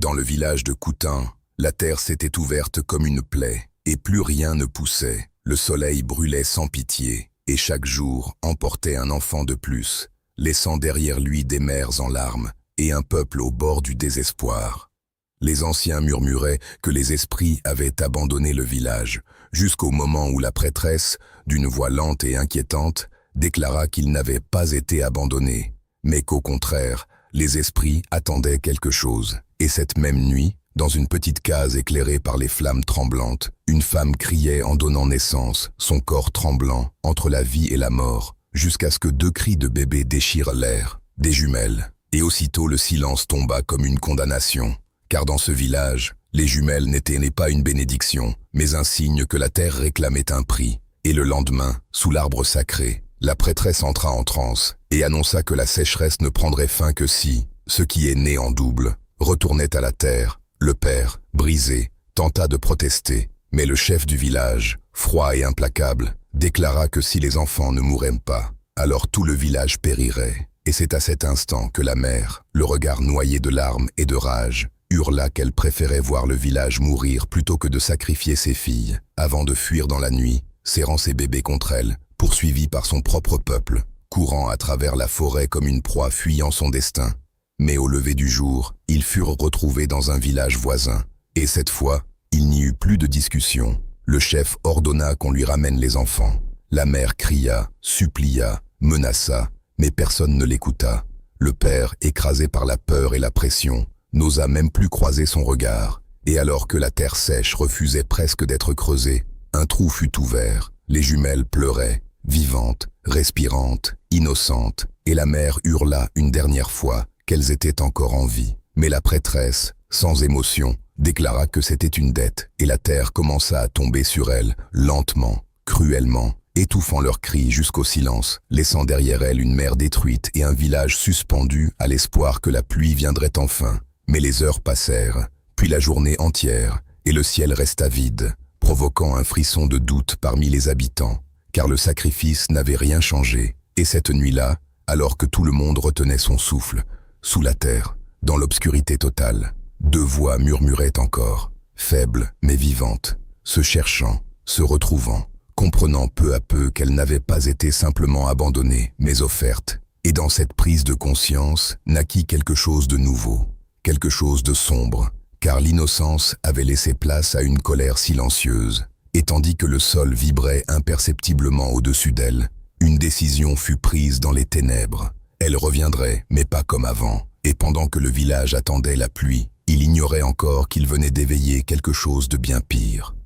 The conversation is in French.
Dans le village de Coutain, la terre s'était ouverte comme une plaie, et plus rien ne poussait. Le soleil brûlait sans pitié, et chaque jour emportait un enfant de plus, laissant derrière lui des mères en larmes, et un peuple au bord du désespoir. Les anciens murmuraient que les esprits avaient abandonné le village, jusqu'au moment où la prêtresse, d'une voix lente et inquiétante, déclara qu'il n'avait pas été abandonné, mais qu'au contraire, les esprits attendaient quelque chose. Et cette même nuit, dans une petite case éclairée par les flammes tremblantes, une femme criait en donnant naissance, son corps tremblant, entre la vie et la mort, jusqu'à ce que 2 cris de bébé déchirent l'air, des jumelles. Et aussitôt le silence tomba comme une condamnation, car dans ce village, les jumelles n'étaient pas une bénédiction, mais un signe que la terre réclamait un prix. Et le lendemain, sous l'arbre sacré, la prêtresse entra en transe et annonça que la sécheresse ne prendrait fin que si, ce qui est né en double, retournait à la terre. Le père, brisé, tenta de protester, mais le chef du village, froid et implacable, déclara que si les enfants ne mouraient pas, alors tout le village périrait. Et c'est à cet instant que la mère, le regard noyé de larmes et de rage, hurla qu'elle préférait voir le village mourir plutôt que de sacrifier ses filles, avant de fuir dans la nuit, serrant ses bébés contre elle, poursuivie par son propre peuple, courant à travers la forêt comme une proie fuyant son destin. Mais au lever du jour, ils furent retrouvés dans un village voisin, et cette fois, il n'y eut plus de discussion. Le chef ordonna qu'on lui ramène les enfants. La mère cria, supplia, menaça, mais personne ne l'écouta. Le père, écrasé par la peur et la pression, n'osa même plus croiser son regard, et alors que la terre sèche refusait presque d'être creusée, un trou fut ouvert, les jumelles pleuraient, vivantes, respirantes, innocentes, et la mère hurla une dernière fois qu'elles étaient encore en vie. Mais la prêtresse, sans émotion, déclara que c'était une dette, et la terre commença à tomber sur elles, lentement, cruellement, étouffant leurs cris jusqu'au silence, laissant derrière elle une mer détruite et un village suspendu à l'espoir que la pluie viendrait enfin. Mais les heures passèrent, puis la journée entière, et le ciel resta vide, provoquant un frisson de doute parmi les habitants, car le sacrifice n'avait rien changé. Et cette nuit-là, alors que tout le monde retenait son souffle, sous la terre, dans l'obscurité totale, 2 voix murmuraient encore, faibles mais vivantes, se cherchant, se retrouvant, comprenant peu à peu qu'elles n'avaient pas été simplement abandonnées, mais offertes. Et dans cette prise de conscience naquit quelque chose de nouveau, quelque chose de sombre, car l'innocence avait laissé place à une colère silencieuse, et tandis que le sol vibrait imperceptiblement au-dessus d'elle, une décision fut prise dans les ténèbres. Elle reviendrait, mais pas comme avant, et pendant que le village attendait la pluie, il ignorait encore qu'il venait d'éveiller quelque chose de bien pire.